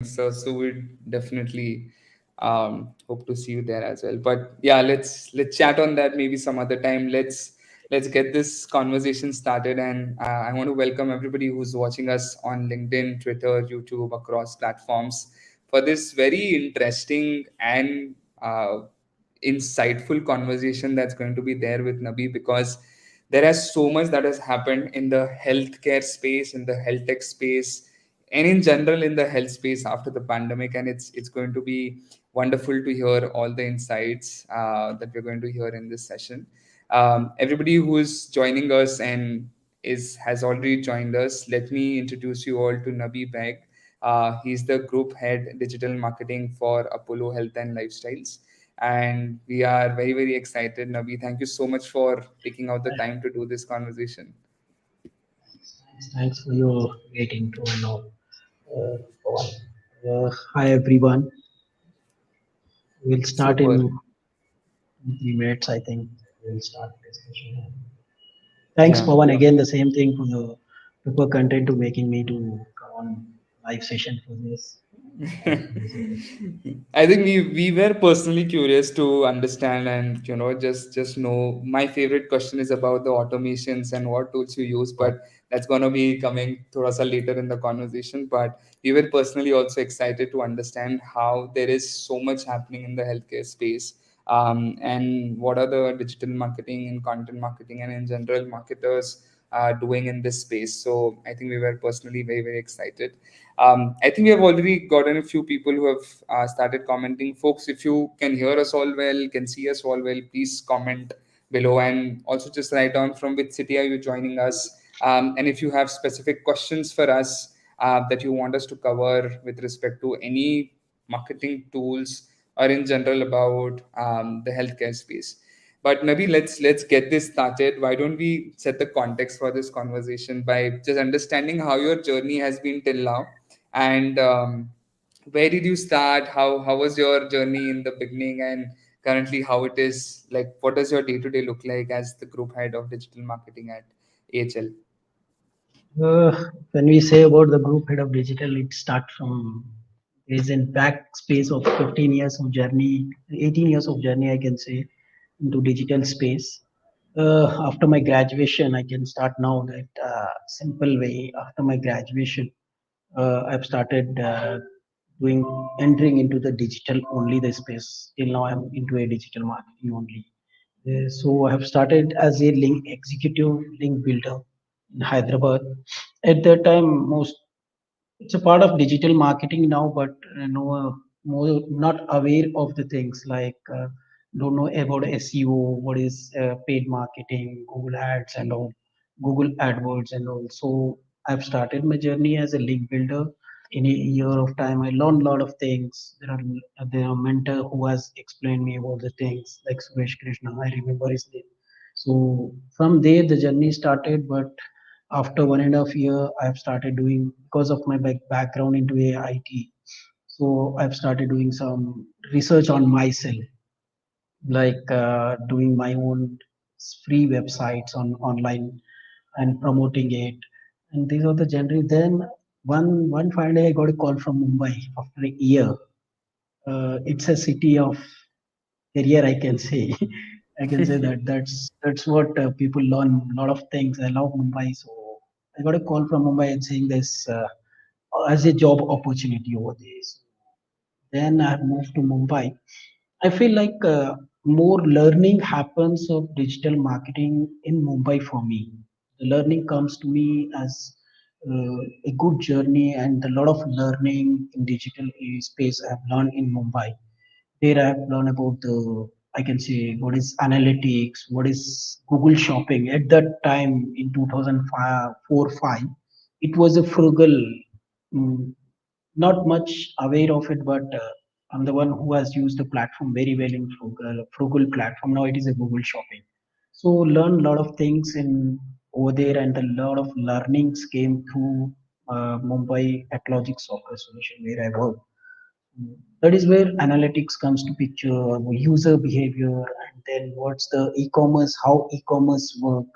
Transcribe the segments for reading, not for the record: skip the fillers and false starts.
So we definitely hope to see you there as well. But yeah, let's chat on that maybe some other time. Let's get this conversation started, and I want to welcome everybody who's watching us on LinkedIn, Twitter, YouTube, across platforms for this very interesting and insightful conversation that's going to be there with Nabi, because there has so much that has happened in the healthcare space, in the health tech space, and in general in the health space after the pandemic. And it's going to be wonderful to hear all the insights that we're going to hear in this session. Everybody who is joining us and is has already joined us, let me introduce you all to Nabi Baig. He's the group head digital marketing for Apollo Health and Lifestyles, and we are very very excited. Nabi, thank you so much for taking out the time to do this conversation. Thanks for your great intro and all. Pawan. Hi everyone. We'll start Super. in 3 minutes. I think we'll start discussion. Thanks, Yeah. Pawan. Again, the same thing for the super content to making me to come on live session for this. Thanks for this again. I think we were personally curious to understand and just know. My favorite question is about the automations and what tools you use, Wow. but that's gonna be coming thoda sa later in the conversation. But we were personally also excited to understand how there is so much happening in the healthcare space, and what are the digital marketing and content marketing and in general marketers doing in this space. So I think we were personally very very excited. I think we have already gotten a few people who have started commenting. Folks, if you can hear us all well, can see us all well, please comment below, and also just write down from which city are you joining us. And if you have specific questions for us that you want us to cover with respect to any marketing tools or in general about the healthcare space. But maybe let's get this started. Why don't we set the context for this conversation by just understanding how your journey has been till now, and where did you start? How was your journey in the beginning, and currently how it is? Like, what does your day to day look like as the group head of digital marketing at AHL? When we say about the group head of digital, it starts from there is in back space of 15 years of journey, 18 years of journey, I can say, into digital space. After my graduation, I can start now that simple way. After my graduation, I've started doing entering into the digital only the space. Till now, I'm into a digital marketing only. So I have started as a link executive link builder in Hyderabad. At that time, most it's a part of digital marketing now, but no more not aware of the things like don't know about SEO, what is paid marketing, Google Ads and all, Google AdWords and all. So I've started my journey as a link builder. In a year of time, I learned a lot of things. There are mentor who has explained me about the things like Suresh Krishna. I remember his name. So from there the journey started, but after 1.5 year I've started doing because of my background into IT. So I've started doing some research on myself, like doing my own free websites on online and promoting it. And these are the genre. Then one fine day I got a call from Mumbai after a year. It's a city of career, I can say. I can say that that's what people learn a lot of things. I love Mumbai, so I got a call from Mumbai and saying this as a job opportunity over there. So then I moved to Mumbai. I feel like more learning happens of digital marketing in Mumbai for me. The learning comes to me as a good journey and a lot of learning in digital space I've learned in Mumbai. There I've learned about the, I can say, what is analytics, what is Google Shopping. At that time in 2005, 4, 5, it was a frugal, mm, not much aware of it, but I'm the one who has used the platform very well in frugal platform. Now it is a Google Shopping. So learned a lot of things in over there, and a lot of learnings came through Mumbai at Logic Software Solution where I work. That is where analytics comes to picture, user behavior, and then what's the e-commerce, how e-commerce work.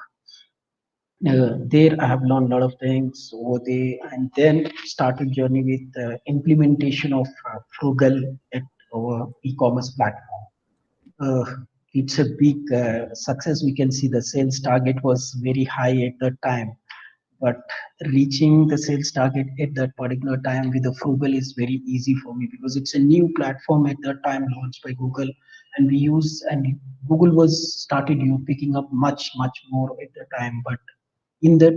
There I have learned a lot of things over there, and then started journey with implementation of Frugal at our e-commerce platform. Uh, it's a big success. We can see the sales target was very high at that time, but reaching the sales target at that particular time with the Frugal is very easy for me because it's a new platform at that time launched by Google, and we use and Google was started you picking up much more at the time, but in that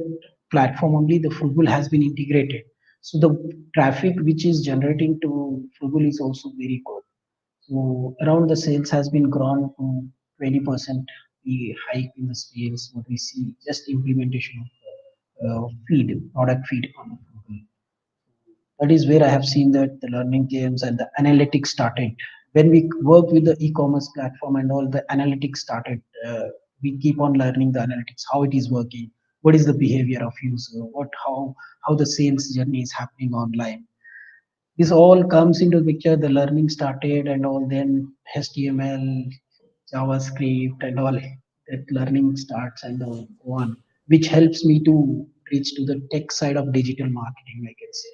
platform only the Frugal has been integrated. So the traffic which is generating to Frugal is also very good. So around the sales has been grown to 20% the hike in the sales what we see just implementation of product feed on Google. That is where I have seen that the learning games and the analytics started. When we work with the e-commerce platform and all the analytics started, we keep on learning the analytics, how it is working, what is the behavior of user, how the sales journey is happening online. This all comes into the picture. The learning started and all. Then HTML, JavaScript, and all that learning starts and go on, which helps me to reach to the tech side of digital marketing, I can say.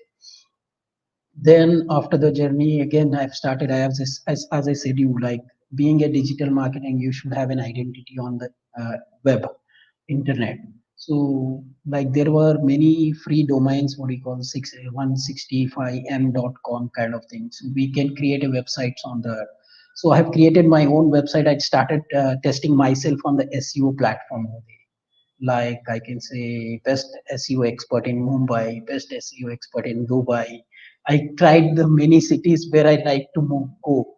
Then after the journey again I've started, I have this as I said you, like being a digital marketing you should have an identity on the web internet. So like there were many free domains what we call 165m.com kind of things, we can create a websites on the. So I have created my own website. I started testing myself on the SEO platform. Like I can say best SEO expert in Mumbai, best SEO expert in Dubai. I tried the many cities where I like to go.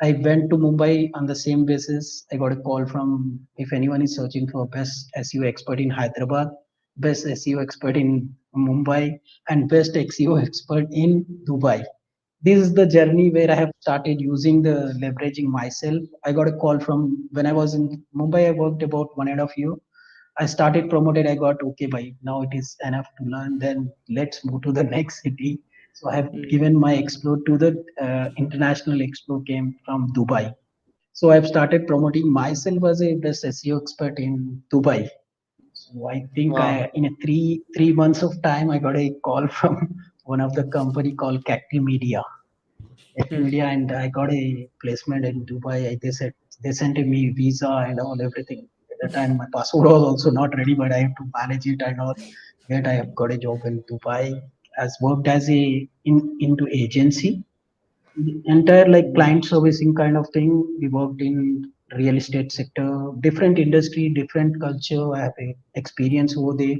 I went to Mumbai on the same basis. I got a call from if anyone is searching for best SEO expert in Hyderabad, best SEO expert in Mumbai, and best SEO expert in Dubai. This is the journey where I have started using the leveraging myself. I got a call from when I was in Mumbai. I worked about 1.5 year. I started promoted. I got okay, by now it is enough to learn. Then let's move to the next city. So I have Mm. given my explore to the international explore came from Dubai. So I've started promoting myself as a best SEO expert in Dubai. So I think Wow. I in a three months of time I got a call from one of the company called Cacti Media. Mm. Media, and I got a placement in Dubai. They said they sent me visa and all everything. At the time, my passport was also not ready, but I have to manage it and all. Yet I have got a job in Dubai. As worked as a into agency, entire like Mm. client servicing kind of thing. We worked in real estate sector, different industry, different culture. I have a experience over there,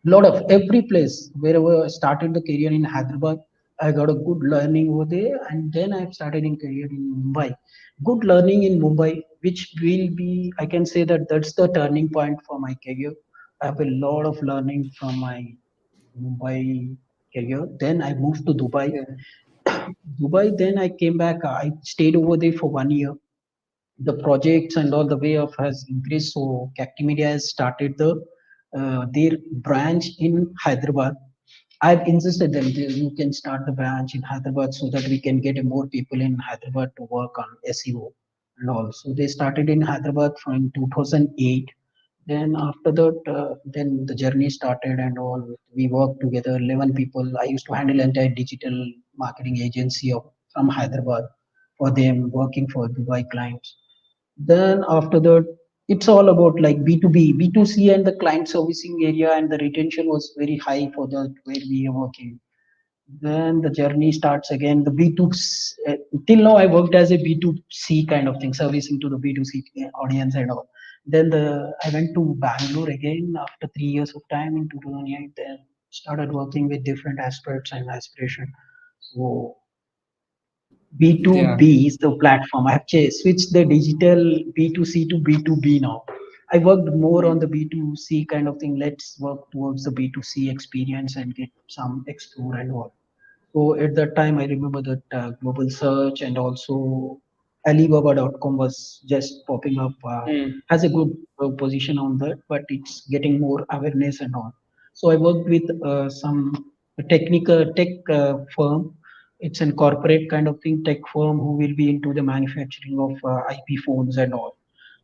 lot of every place wherever I started the career in Hyderabad, I got a good learning over there, and then I've started in career in Mumbai. Good learning in Mumbai, which will be I can say that that's the turning point for my career. I have a lot of learning from my Mumbai career. Then I moved to Dubai. Yeah. Dubai. Then I came back. I stayed over there for 1 year. The projects and all the way of has increased. So Cactimedia has started their branch in Hyderabad. I've insisted them you can start the branch in Hyderabad so that we can get more people in Hyderabad to work on SEO and all. So they started in Hyderabad from 2008. Then after that, then the journey started and all. We worked together, 11 people. I used to handle entire digital marketing agency from Hyderabad for them, working for Dubai clients. Then after that, it's all about like B2B, B2C, and the client servicing area, and the retention was very high for the where we are working. Then the journey starts again. The B2 till now I worked as a B2C kind of thing, servicing to the B2C audience and all. Then the I went to Bangalore again after 3 years of time in 2008. Then started working with different aspects and aspiration. So Yeah. B2B is the platform. I have switched the digital B2C to B2B now. I worked more on Mm. the B2C kind of thing. Let's work towards the B2C experience and get some explore and all. So at that time, I remember that global search and also Alibaba.com was just popping up, Mm. has a good position on that, but it's getting more awareness and all. So I worked with some technical tech firm. It's a corporate kind of thing, tech firm who will be into the manufacturing of IP phones and all.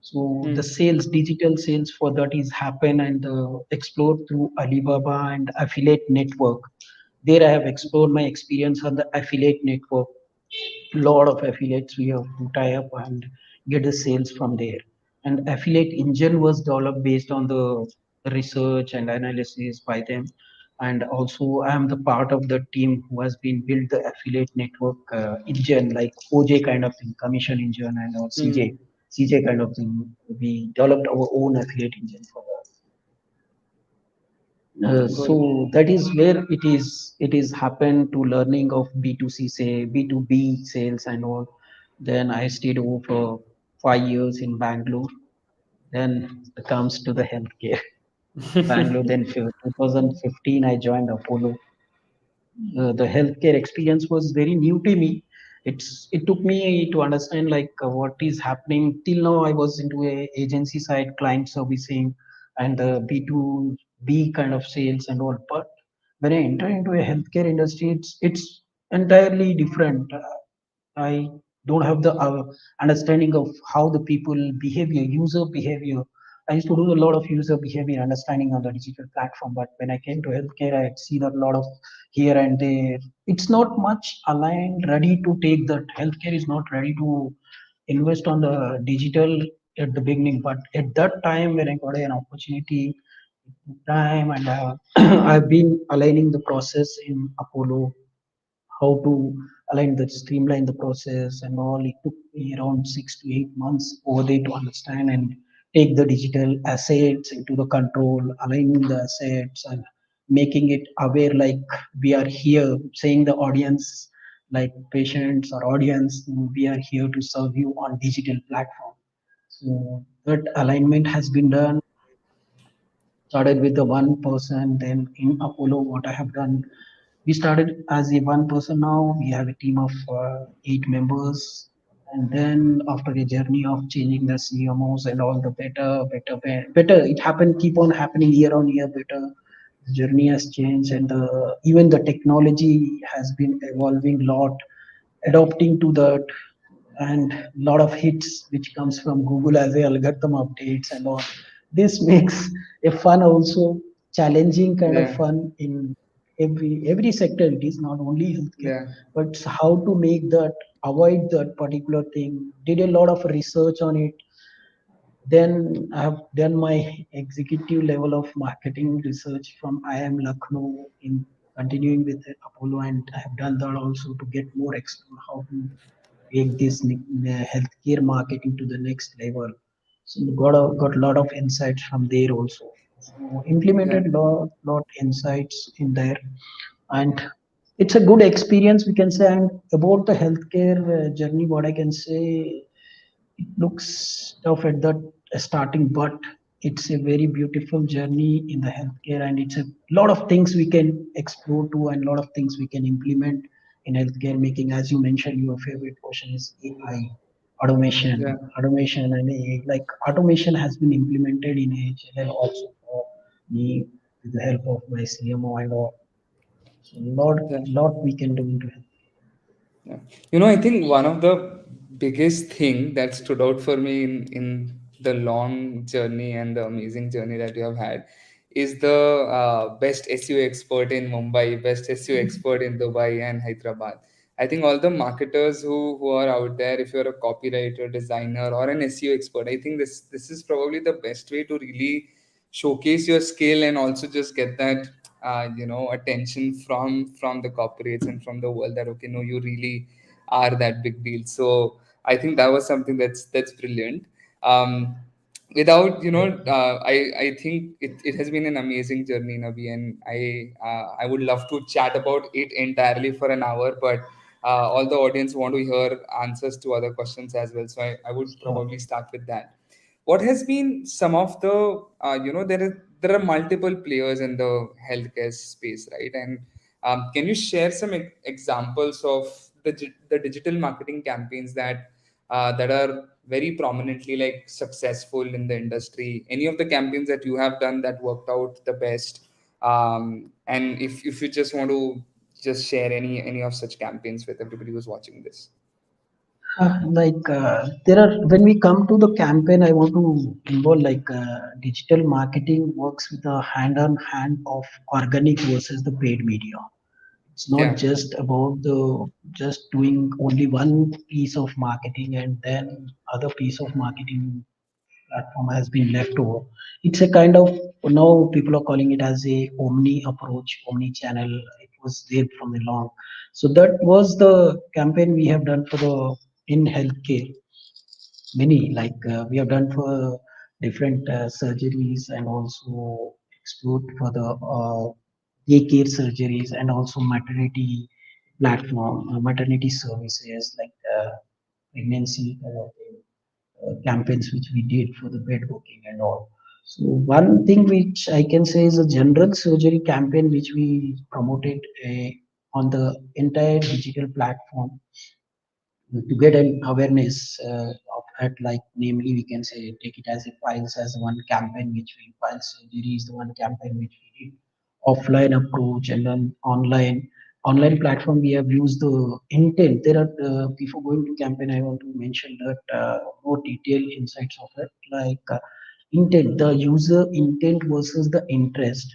So the Hmm. sales, digital sales for that is happen and explore through Alibaba and affiliate network. There I have explored my experience on the affiliate network. Lot of affiliates we have to tie up and get the sales from there. And affiliate engine was developed based on the research and analysis by them. And also I am the part of the team who has been built the affiliate network engine, like OJ kind of thing, commission engine, and CJ Hmm. CJ kind of thing. We developed our own affiliate engine for that. So Good. that is where it is happened to learning of B2C, say B2B sales and all. Then I stayed over for 5 years in Bangalore. Then it comes to the healthcare. Bangalore. Then 2015 I joined Apollo. The healthcare experience was very new to me. It took me to understand like what is happening. Till now I was into a agency side client servicing and the B2B kind of sales and all. But when I enter into a healthcare industry, it's entirely different. I don't have the understanding of how the people behavior, user behavior. I used to do a lot of user behavior understanding on the digital platform, but when I came to healthcare, I had seen a lot of here and there. It's not much aligned, ready to take that. Healthcare is not ready to invest on the digital at the beginning, but at that time when I got an opportunity, time and I've been aligning the process in Apollo, how to align the streamline the process and all. It took me around 6 to 8 months over there to understand and take the digital assets into the control, aligning the assets and making it aware like we are here, saying the audience like patients or audience, we are here to serve you on digital platform. So that alignment has been done. Started with the one person, then in Apollo what I have done, we started as a one person. Now we have a team of 8 members. And then after a journey of changing the CMOs and all, the better it happened, keep on happening year on year better. The journey has changed and even the technology has been evolving lot, adopting to that. And lot of hits which comes from Google as a algorithm updates and all. This makes a fun also, challenging kind of Yeah. fun in every sector. It is not only healthcare, Yeah. but how to make that, avoid that particular thing. Did a lot of research on it. Then I have done my executive level of marketing research from IIM Lucknow in continuing with Apollo, and I have done that also to get more explore how to take this healthcare marketing to the next level. So got a lot of insights from there also. So Yeah. implemented lot insights in there, and it's a good experience we can say. And about the healthcare journey, what I can say, it looks tough at the starting, but it's a very beautiful journey in the healthcare, and it's a lot of things we can explore to, and a lot of things we can implement in healthcare. Making, as you mentioned, your favorite question is AI, Yeah. automation, and AI. Like automation has been implemented in AHLL also for me with the help of my CMO and all. So Yeah. lot we can do into health. Yeah. I think one of the biggest thing that stood out for me in the long journey and the amazing journey that you have had is the best SEO expert in Mumbai, best SEO expert in Dubai and Hyderabad. I think all the marketers who are out there, if you're a copywriter, designer, or an SEO expert, I think this is probably the best way to really showcase your skill and also just get that attention from the corporates and from the world that okay, no, you really are that big deal. So I think that was something that's brilliant. Without I think it has been an amazing journey, Nabi, and I would love to chat about it entirely for an hour, but all the audience want to hear answers to other questions as well, so I would So probably start with that. What has been some of the there are multiple players in the healthcare space, right? And can you share some examples of the digital marketing campaigns that are very prominently like successful in the industry? Any of the campaigns that you have done that worked out the best? And if you just want to just share any of such campaigns with everybody who's watching this. There are when we come to the campaign, I want to involve digital marketing works with a hand on hand of organic versus the paid media. It's not Yeah, just about the just doing only one piece of marketing and then other piece of marketing platform has been left over. It's a kind of, now people are calling it as a omni approach, omni channel. It was there from the long. So that was the campaign we have done for the in healthcare. Many we have done for different surgeries and also explored for the daycare surgeries and also maternity platform, maternity services pregnancy campaigns which we did for the bed booking and all. So one thing which I can say is a general surgery campaign which we promoted on the entire digital platform to get an awareness of it, like namely we can say take it as a files as one campaign which we file surgeries, the one campaign which we did offline approach, and then online platform we have used the intent. There are before going to campaign I want to mention that more detailed insights of it, intent, the user intent versus the interest,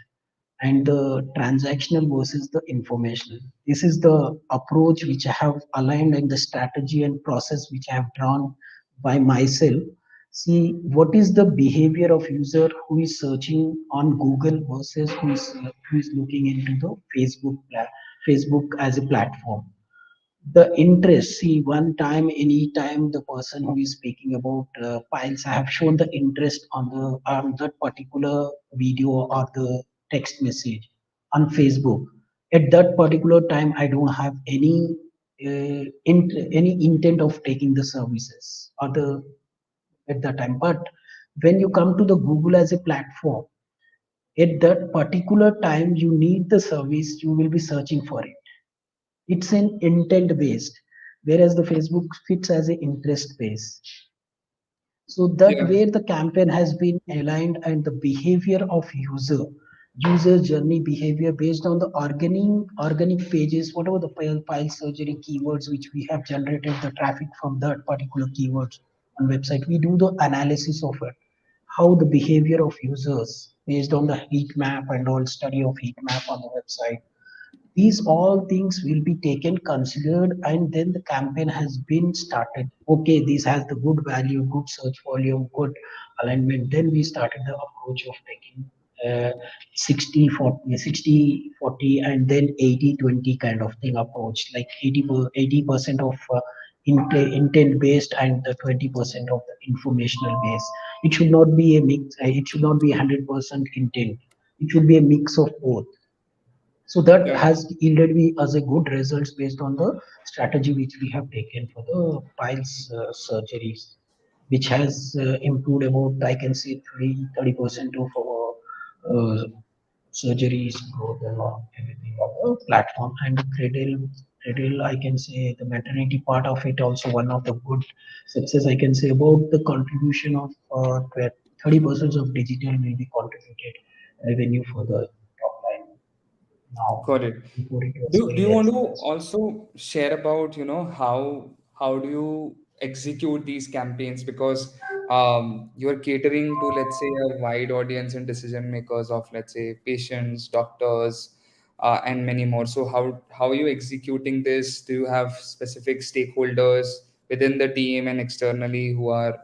and the transactional versus the informational. This is the approach which I have aligned and the strategy and process which I have drawn by myself. See what is the behavior of user who is searching on Google versus who is looking into the Facebook as a platform. The interest, see one time anytime the person who is speaking about files, I have shown the interest on that particular video or the text message on Facebook. At that particular time I don't have any intent of taking the services or the at that time. But when you come to the Google as a platform, at that particular time you need the service, you will be searching for it. It's an intent based, whereas the Facebook fits as an interest based. So that yeah, where the campaign has been aligned and the behavior of user journey behavior based on the organic pages, whatever the file surgery keywords which we have generated the traffic from that particular keywords on website. We do the analysis of it, how the behavior of users based on the heat map and all study of heat map on the website. These all things will be taken considered and then the campaign has been started. Okay, this has the good value, good search volume, good alignment. Then we started the approach of taking 60 40, 60 40 and then 80-20 kind of thing approach, like 80% of intent based and the 20% of the informational base. It should not be a mix, it should not be 100% intent, it should be a mix of both. So that yeah. has yielded me as a good results based on the strategy which we have taken for the piles surgeries, which has improved about I can say 30% of our surgeries growth and all, everything on the platform. And cradle I can say the maternity part of it also one of the good success I can say about the contribution of 30% of digital will be contributed revenue for the top line now. Got it. Before it was Do very you want less. to also share about, how do you execute these campaigns? Because you're catering to, let's say, a wide audience and decision makers of, let's say, patients, doctors, and many more. So how are you executing this? Do you have specific stakeholders within the team and externally who are,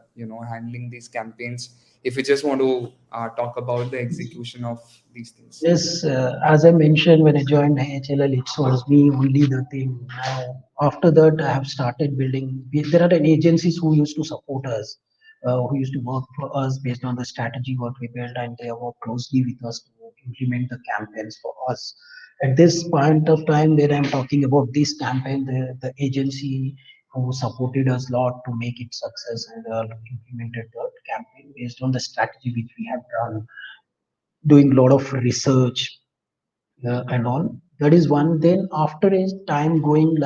handling these campaigns? If you just want to talk about the execution of these things. Yes, as I mentioned, when I joined HLL, it was me only the thing. Now, after that, I have started building. There are agencies who used to support us, who used to work for us based on the strategy what we built, and they work closely with us to implement the campaigns for us. At this point of time, where I'm talking about this campaign, the agency who supported us a lot to make it success and implemented that campaign based on the strategy which we have done, doing a lot of research and all. That is one. Then after a time going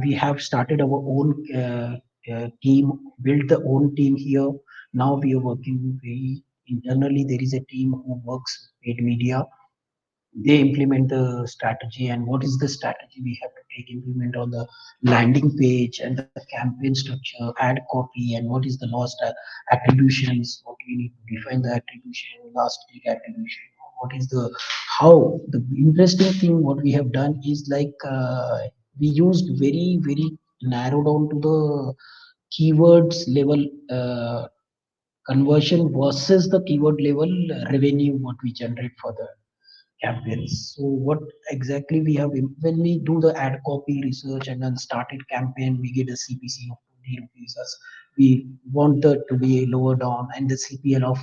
we have started our own team, built the own team here. Now we are working very internally. There is a team who works with paid media they implement the strategy, and what is the strategy we have to take implement on the landing page and the campaign structure, ad copy, and what is the lost attributions, what we need to define the attribution, last click attribution, what is the how. The interesting thing what we have done is like we used very narrow down to the keywords level conversion versus the keyword level revenue what we generate for the campaigns. So what exactly we have when we do the ad copy research and then started campaign, we get a CPC of 20 rupees. As we want that to be lower down, and the CPL of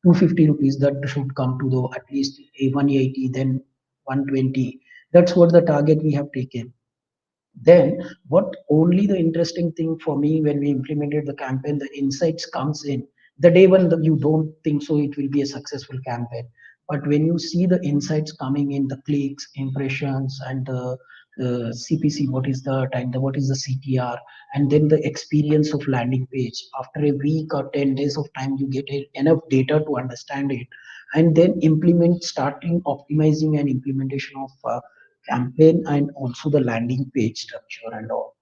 250 rupees that should come to the at least a 180, then 120. That's what the target we have taken. Then what only the interesting thing for me when we implemented the campaign, the insights comes in the day when you don't think so it will be a successful campaign. But when you see the insights coming in, the clicks, impressions, and the CPC, what is that, and what is the CTR, and then the experience of landing page. After a week or 10 days of time, you get enough data to understand it, and then implement, starting optimizing and implementation of campaign and also the landing page structure and all.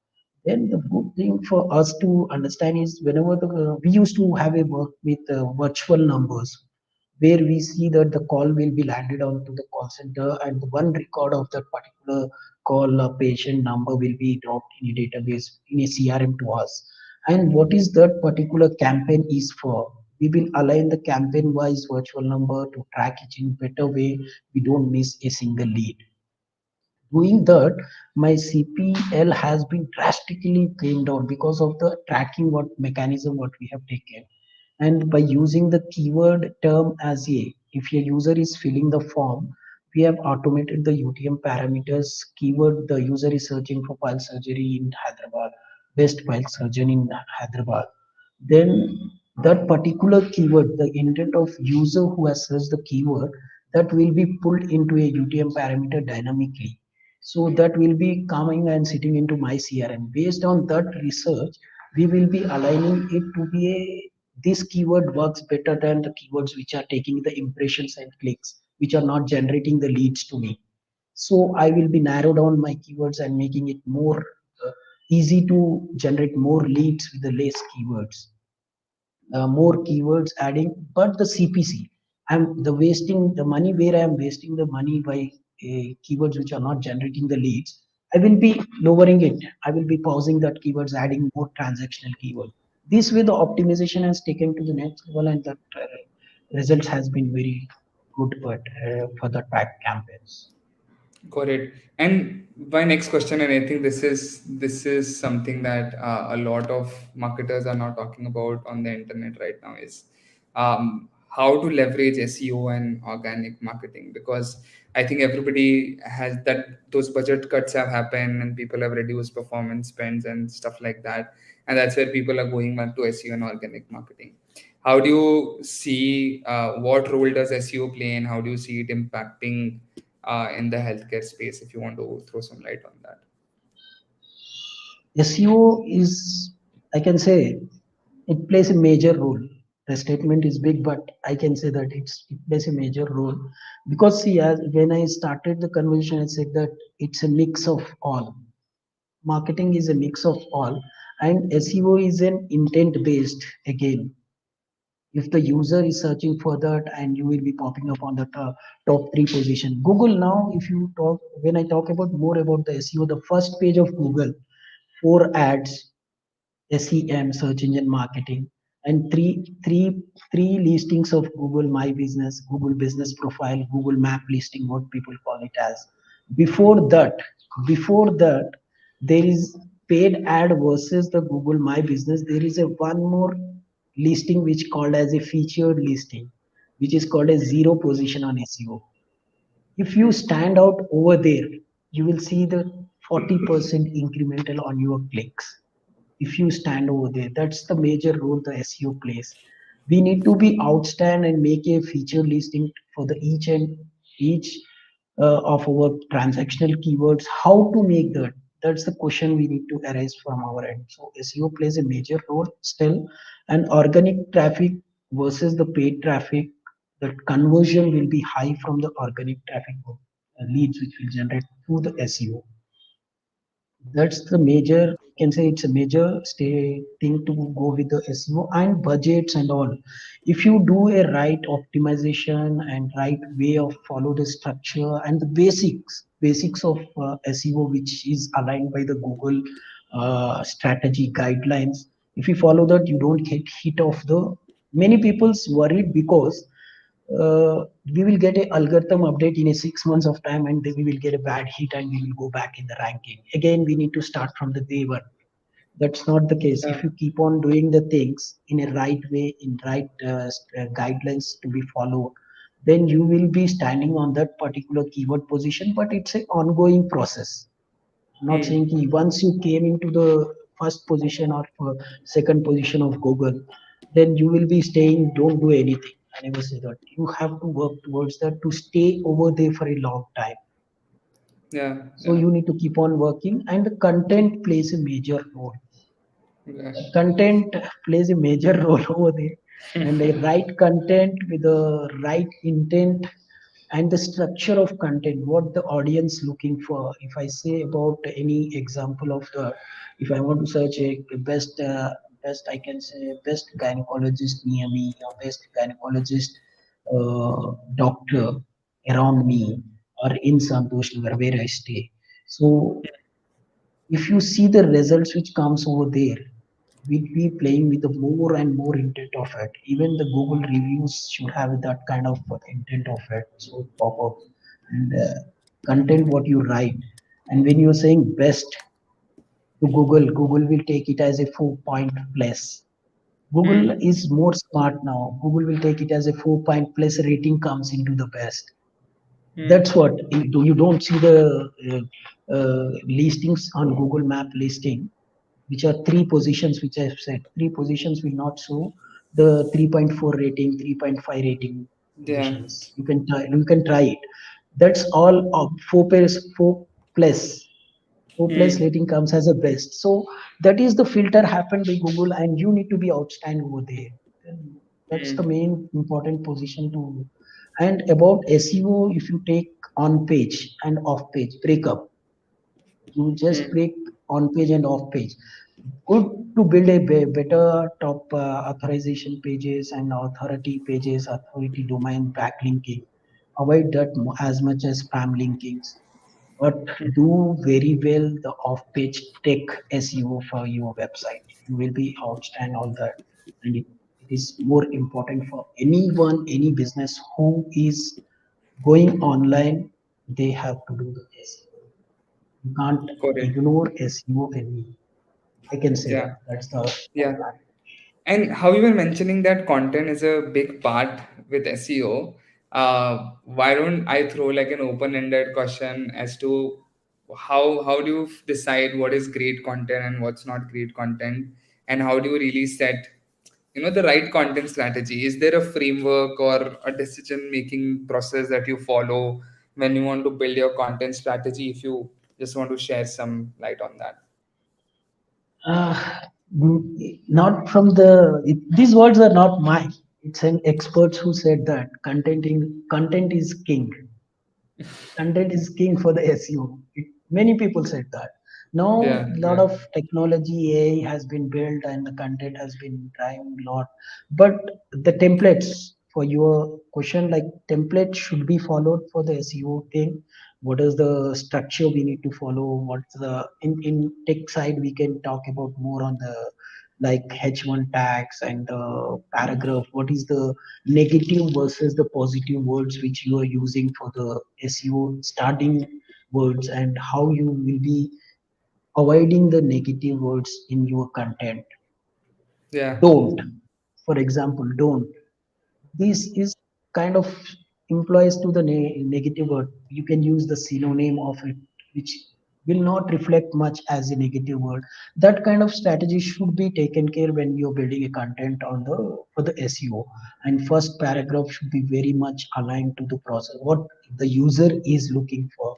Then the good thing for us to understand is whenever we used to have a work with virtual numbers where we see that the call will be landed onto the call center, and the one record of that particular call patient number will be dropped in a database in a CRM to us. And what is that particular campaign is for? We will align the campaign wise virtual number to track it in better way. We don't miss a single lead. Doing that, my CPL has been drastically came down because of the tracking what mechanism what we have taken. And by using the keyword term as a, if your user is filling the form, we have automated the UTM parameters. Keyword, the user is searching for pile surgery in Hyderabad, best pile surgeon in Hyderabad. Then that particular keyword, the intent of user who has searched the keyword, that will be pulled into a UTM parameter dynamically. So that will be coming and sitting into my CRM. Based on that research, we will be aligning it to be a, this keyword works better than the keywords which are taking the impressions and clicks, which are not generating the leads to me. So I will be narrow down my keywords and making it more easy to generate more leads with the less keywords, more keywords adding, but the CPC, I'm the wasting the money where I am wasting the money by keywords which are not generating the leads. I will be lowering it. I will be pausing that keywords, adding more transactional keyword. This way, the optimization has taken to the next level, and that results has been very good, but for the track campaigns. Got it. And my next question, and I think this is something that a lot of marketers are now talking about on the internet right now, is how to leverage SEO and organic marketing, because I think everybody has that, those budget cuts have happened and people have reduced performance spends and stuff like that, and that's where people are going back to SEO and organic marketing. How do you see what role does SEO play, and how do you see it impacting in the healthcare space, if you want to throw some light on that? SEO is, I can say, it plays a major role. The statement is big, but I can say that it plays a major role because see, as when I started the conversation, I said that it's a mix of all. Marketing is a mix of all, and SEO is an intent based. Again, if the user is searching for that, and you will be popping up on the top three position. Google now, if you talk, when I talk about more about the SEO, the first page of Google for ads, SEM, search engine marketing, and three listings of Google My Business, Google Business Profile, Google Map listing, what people call it as. Before that, before that, there is paid ad versus the Google My Business. There is a one more listing which called as a featured listing, which is called a zero position on SEO. If you stand out over there, you will see the 40% incremental on your clicks if you stand over there. That's the major role the SEO plays. We need to be outstand and make a feature listing for the each and each of our transactional keywords. How to make that? That's the question we need to arise from our end. So SEO plays a major role still, and organic traffic versus the paid traffic. The conversion will be high from the organic traffic. leads which will generate through the SEO. That's the major, I can say it's a major stay thing to go with the SEO and budgets and all. If you do a right optimization and right way of follow the structure and the basics of SEO which is aligned by the Google strategy guidelines, if you follow that, you don't get hit of the many people's worried because we will get a algorithm update in a 6 months of time and then we will get a bad hit and we will go back in the ranking again. We need to start from the day one. That's not the case. If Yeah. you keep on doing the things in a right way, in right guidelines to be followed, then you will be standing on that particular keyword position, but it's an ongoing process. I'm not saying Hmm. ki once you came into the first position or second position of Google, then you will be staying, don't do anything. I never say that. You have to work towards that to stay over there for a long time. Yeah. So Yeah. you need to keep on working, and the content plays a major role. Yeah. Content plays a major role over there, and a right content with the right intent and the structure of content, what the audience looking for. If I say about any example of the, if I want to search a best best, I can say best gynecologist near me or best gynecologist doctor around me or in Santosh Nagar where I stay. So if you see the results which comes over there, we'll be playing with the more and more intent of it. Even the Google reviews should have that kind of intent of it. So pop up and content what you write. And when you're saying best to Google, Google will take it as a 4 point plus. Google Hmm. is more smart now. Google will take it as a 4 point plus rating comes into the best. That's Hmm. what you don't see the listings on Google Map listing, which are three positions, which I've said. Three positions will not show the 3.4 rating, 3.5 rating Yeah. positions. You can try it. That's all of plus. Four plus Hmm. rating comes as a best. So that is the filter happened by Google, and you need to be outstanding over there. And that's the Hmm. main important position to. And about SEO, if you take on page and off page breakup, you just Hmm. break on page and off page. Good to build a better top authorization pages and authority pages, authority domain backlinking. Avoid that as much as spam linkings, but do very well the off-page tech SEO for your website. You will be outstand all that, and it is more important for anyone, any business who is going online. They have to do the SEO. You can't Correct. ignore SEO any. I can say that. Yeah. That's the Yeah. plan. And how you were mentioning that content is a big part with SEO, why don't I throw like an open-ended question as to how do you decide what is great content and what's not great content, and how do you really set the right content strategy? Is there a framework or a decision-making process that you follow when you want to build your content strategy? If you just want to share some light on that. Uh, Not from the. These words are not mine. It's an experts who said that content is king. Content is king for the SEO. Many people said that. Now, Yeah, a lot yeah, of technology, AI has been built and the content has been driving a lot. But the templates for your question, like template should be followed for the SEO thing. What is the structure we need to follow? What's the in tech side we can talk about more on the like H1 tags and the paragraph. What is the negative versus the positive words which you are using for the SEO starting words, and how you will be avoiding the negative words in your content. yeah, Don't, for example, don't. This is kind of implies to the negative word. You can use the synonym of it, which will not reflect much as a negative word. That kind of strategy should be taken care when you're building a content on the for the SEO. And first paragraph should be very much aligned to the process what the user is looking for.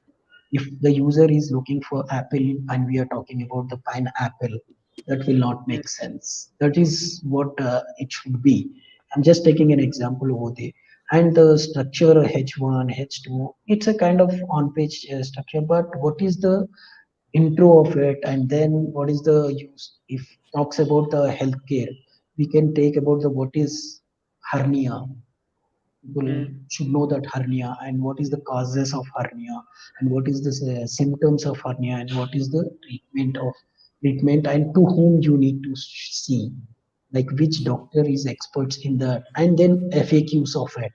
If the user is looking for apple and we are talking about the pineapple, that will not mm, make sense. That is what it should be. I'm just taking an example over there. and the structure H1, H2, it's a kind of on-page structure. But what is the intro of it, and then what is the use? If talks about the healthcare, we can take about the what is hernia. People Hmm. should know that hernia and what is the causes of hernia and what is the symptoms of hernia and what is the treatment and to whom you need to see, like which doctor is experts in that, and then FAQs of it.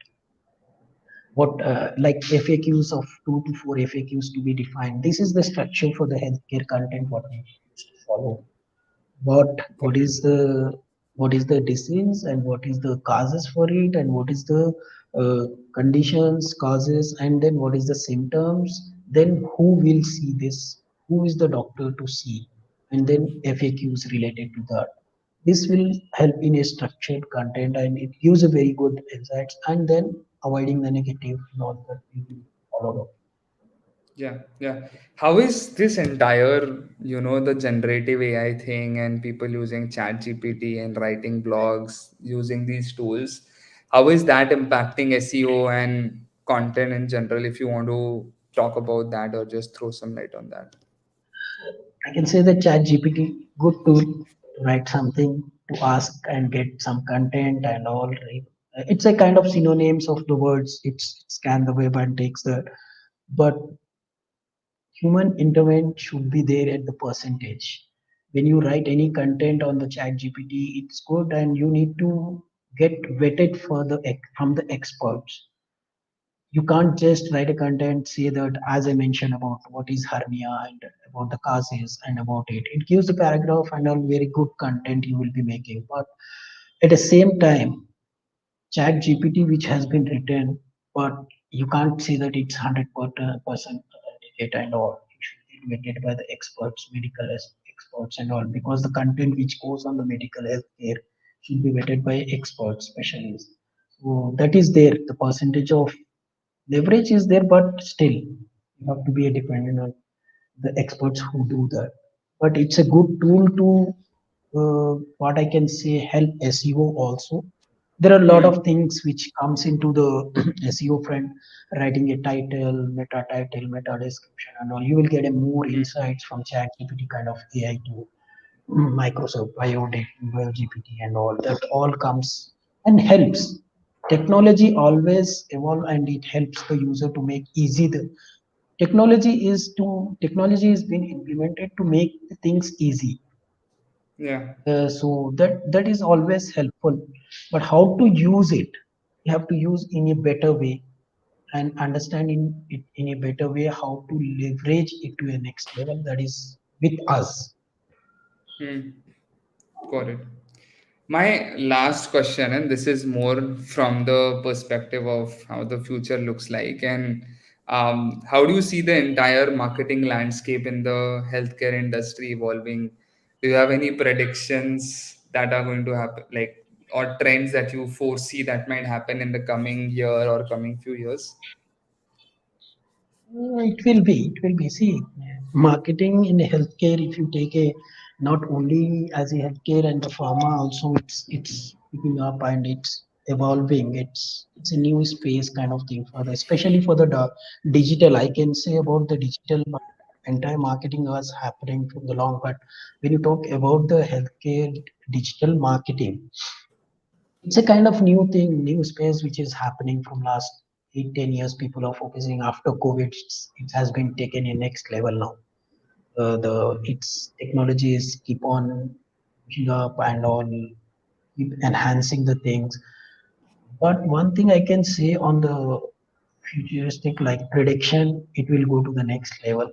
What like FAQs of 2 to 4 FAQs to be defined. This is the structure for the healthcare content what we used to follow. What Got it. is the disease and what is the causes for it and what is the conditions causes, and then what is the symptoms, then who will see this, who is the doctor to see, and then FAQs related to that. This will help in a structured content and it gives a very good insights, and then avoiding the negative and all that we will follow up. Yeah, yeah. How is this entire, the generative AI thing and people using Chat GPT and writing blogs using these tools? How is that impacting SEO and content in general? If you want to talk about that or just throw some light on that. I can say that Chat GPT, good tool to write something, to ask and get some content and all. Right? It's a kind of synonyms of the words. It's scan the web and takes that. But human intervention should be there at the percentage. When you write any content on the Chat GPT, it's good, and you need to get vetted for from the experts. You can't just write a content, say that as I mentioned about what is hernia and about the causes and about it gives a paragraph and all very good content you will be making. But at the same time, Chat GPT which has been written, but you can't say that it's 100% authenticate and all. It should be vetted by the experts, experts and all, because the content which goes on the medical healthcare should be vetted by experts specialists. So that is there, the percentage of leverage is there, but still you have to be a dependent on the experts who do that. But it's a good tool to what I can say help SEO also. There are a lot of Hmm. things which comes into the SEO front, writing a title, meta description, and all. You will get a more Hmm. insights from Chat GPT kind of AI tool, Microsoft Biodec, Google GPT, and all that all comes and helps. Technology always evolve and it helps the user to make easy the technology is being implemented to make the things easy. Yeah. So that is always helpful. But how to use it? You have to use in a better way and understand it in a better way how to leverage it to a next level. That is with us. Hmm. Got it. My last question, and this is more from the perspective of how the future looks like, and how do you see the entire marketing landscape in the healthcare industry evolving? Do you have any predictions that are going to happen, like, or trends that you foresee that might happen in the coming year or coming few years? It will be. It will be. See, marketing in healthcare. If you take a not only as a healthcare and the pharma, also it's picking up and it's evolving. It's a new space kind of thing for the, especially for the digital. I can say about the digital. Entire marketing was happening from the long, but when you talk about the healthcare digital marketing, it's a kind of new thing, new space which is happening from last 8, 10 years. People are focusing after COVID. It has been taken a next level now. The its technologies keep on pushing up and on, keep enhancing the things. But one thing I can say on the futuristic like prediction, it will go to the next level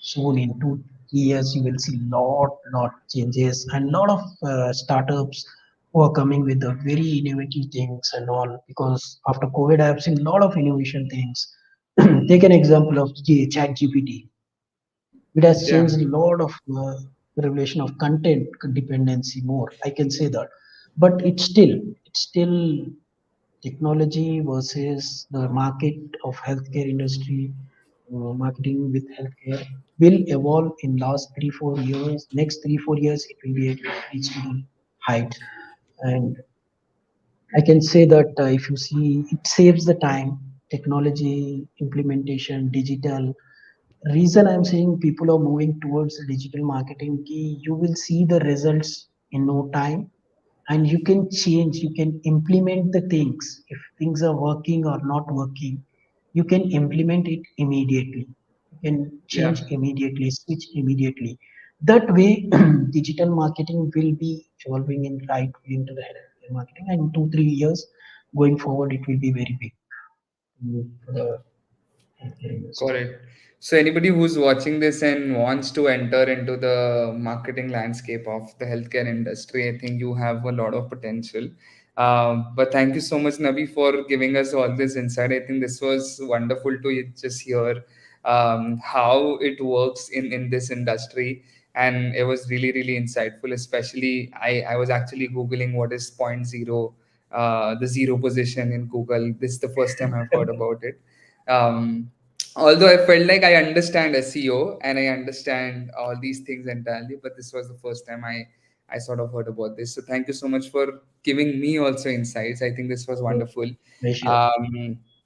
soon. In 2 3 years you will see lot changes and lot of startups who are coming with the very innovative things and all, because after COVID I have seen a lot of innovation things. Take an example of Chat GPT. It has Yeah. changed a lot of revelation of content dependency more, I can say that. But it's still technology versus the market of healthcare industry. Marketing with healthcare will evolve in last 3 4 years. Next 3 4 years it will be reach to the height. And I can say that if you see, it saves the time, technology implementation, digital. Reason I'm saying people are moving towards digital marketing, you will see the results in no time, and you can change, you can implement the things. If things are working or not working, you can implement it immediately. You can Yeah, change immediately, switch immediately. That way, digital marketing will be evolving in right way into the healthcare marketing, and in 2 3 years going forward, it will be very big for the healthcare got industry. it. So anybody who's watching this and wants to enter into the marketing landscape of the healthcare industry, I think you have a lot of potential. But thank you so much, Nabi, for giving us all this insight. I think this was wonderful to just hear how it works in this industry. And it was really, really insightful. Especially, I was actually Googling what is point zero, the zero position in Google. This is the first time I've heard about it. Um, Although I felt like I understand SEO and I understand all these things entirely, but this was the first time I sort of heard about this. So thank you so much for giving me also insights. I think this was wonderful. Ratio.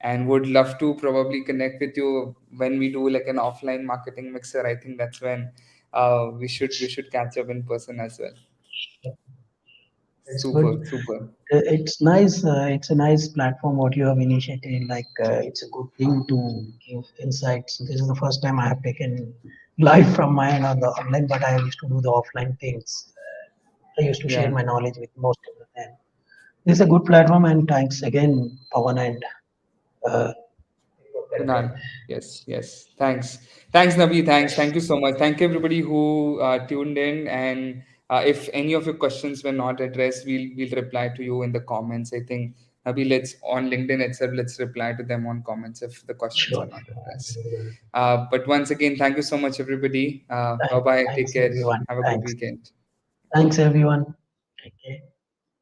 And would love to probably connect with you when we do like an offline marketing mixer. I think that's when we should catch up in person as well. It's good. Super, super. It's nice. It's a nice platform what you have initiated. Like it's a good thing to give insights. This is the first time I have taken live from mine on the online, but I used to do the offline things. I used to share Yeah. my knowledge with most of the time. This is a good platform, and thanks again, Pawan and uh, Kunal. Yes, yes. Thanks. Thanks, Nabi. Thanks. Thank you so much. Thank you, everybody who tuned in. And if any of your questions were not addressed, we'll reply to you in the comments. I think, Nabi, let's on LinkedIn itself, let's reply to them on comments if the questions are sure, not sure. addressed. But once again, thank you so much, everybody. Bye bye. Take Thanks care. everyone. Have a good Thanks. weekend. Thanks everyone. Take care.